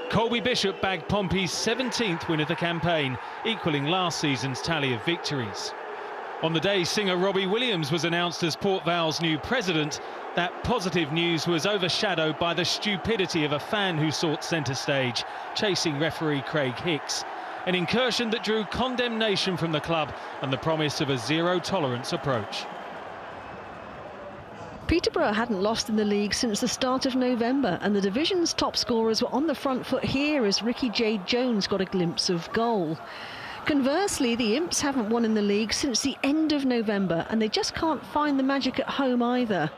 Colby Bishop bagged Pompey's 17th win of the campaign, equalling last season's tally of victories. On the day singer Robbie Williams was announced as Port Vale's new president, that positive news was overshadowed by the stupidity of a fan who sought centre stage, chasing referee Craig Hicks. An incursion that drew condemnation from the club and the promise of a zero-tolerance approach. Peterborough hadn't lost in the league since the start of November, and the division's top scorers were on the front foot here as Ricky J. Jones got a glimpse of goal. Conversely, the Imps haven't won in the league since the end of November, and they just can't find the magic at home either.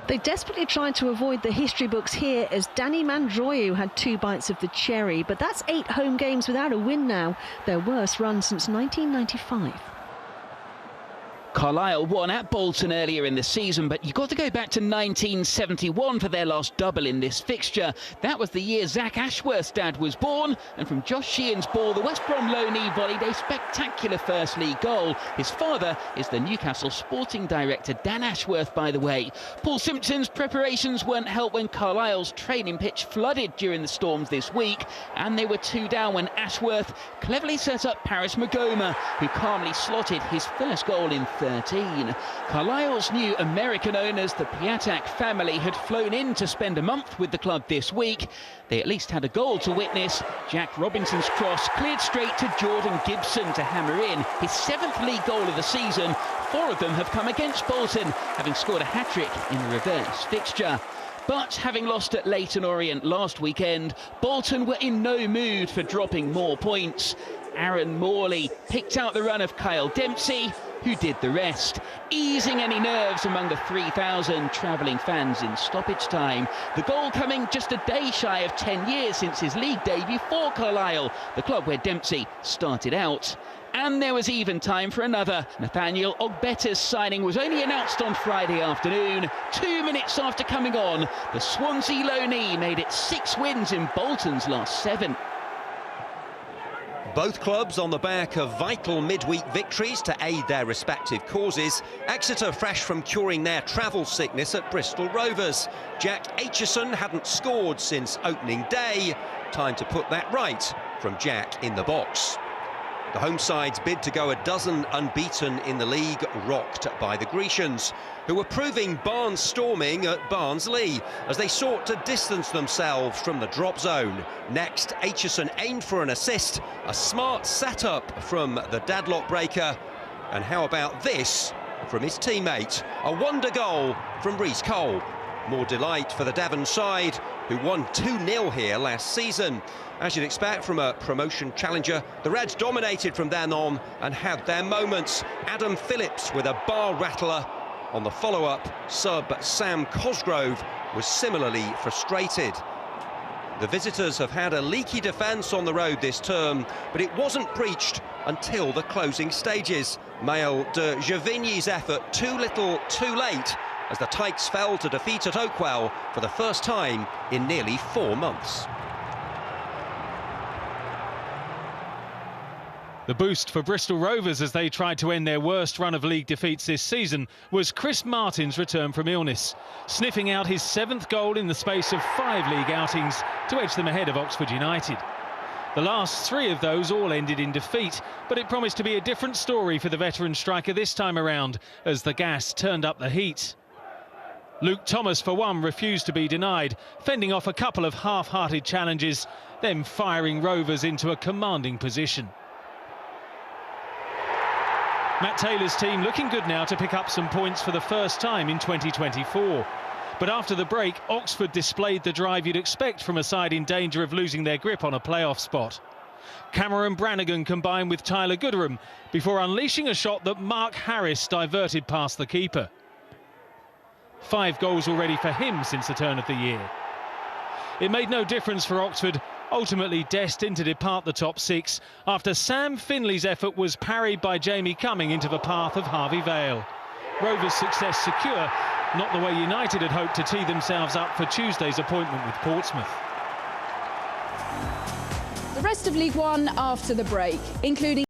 They desperately tried to avoid the history books here as Danny Mandroiu had 2 bites of the cherry, but that's 8 home games without a win now, their worst run since 1995. Carlisle won at Bolton earlier in the season, but you've got to go back to 1971 for their last double in this fixture. That was the year Zach Ashworth's dad was born, and from Josh Sheehan's ball, the West Brom loanee volleyed a spectacular first league goal. His father is the Newcastle sporting director, Dan Ashworth, by the way. Paul Simpson's preparations weren't helped when Carlisle's training pitch flooded during the storms this week, and they were 2 down when Ashworth cleverly set up Paris Magoma, who calmly slotted his first goal in 13. Carlisle's new American owners, the Piatak family, had flown in to spend a month with the club this week. They at least had a goal to witness. Jack Robinson's cross cleared straight to Jordan Gibson to hammer in his 7th league goal of the season. 4 of them have come against Bolton, having scored a hat-trick in the reverse fixture. But having lost at Leyton Orient last weekend, Bolton were in no mood for dropping more points. Aaron Morley picked out the run of Kyle Dempsey, who did the rest, easing any nerves among the 3,000 travelling fans in stoppage time. The goal coming just a day shy of 10 years since his league debut for Carlisle, the club where Dempsey started out. And there was even time for another. Nathaniel Ogbetta's signing was only announced on Friday afternoon. 2 minutes after coming on, the Swansea loanee made it 6 wins in Bolton's last 7. Both clubs on the back of vital midweek victories to aid their respective causes. Exeter fresh from curing their travel sickness at Bristol Rovers. Jack Aitchison hadn't scored since opening day. Time to put that right from Jack in the box. The home side's bid to go a dozen unbeaten in the league rocked by the Grecians, who were proving barnstorming at Barnsley as they sought to distance themselves from the drop zone. Next, Aitchison aimed for an assist, a smart setup from the deadlock breaker. And how about this from his teammate? A wonder goal from Rhys Cole. More delight for the Devon side, who won 2-0 here last season. As you'd expect from a promotion challenger, the Reds dominated from then on and had their moments. Adam Phillips with a bar rattler. On the follow-up, sub Sam Cosgrove was similarly frustrated. The visitors have had a leaky defence on the road this term, but it wasn't breached until the closing stages. Maël de Gevigny's effort too little, too late, as the Tykes fell to defeat at Oakwell for the first time in nearly 4 months. The boost for Bristol Rovers as they tried to end their worst run of league defeats this season was Chris Martin's return from illness, sniffing out his 7th goal in the space of 5 league outings to edge them ahead of Oxford United. The last 3 of those all ended in defeat, but it promised to be a different story for the veteran striker this time around as the gas turned up the heat. Luke Thomas, for one, refused to be denied, fending off a couple of half-hearted challenges, then firing Rovers into a commanding position. Matt Taylor's team looking good now to pick up some points for the first time in 2024. But after the break, Oxford displayed the drive you'd expect from a side in danger of losing their grip on a playoff spot. Cameron Brannigan combined with Tyler Gooderham before unleashing a shot that Mark Harris diverted past the keeper. 5 goals already for him since the turn of the year. It made no difference for Oxford, ultimately destined to depart the top 6 after Sam Finley's effort was parried by Jamie Cumming into the path of Harvey Vale. Rovers' success secure, not the way United had hoped to tee themselves up for Tuesday's appointment with Portsmouth. The rest of League One after the break, including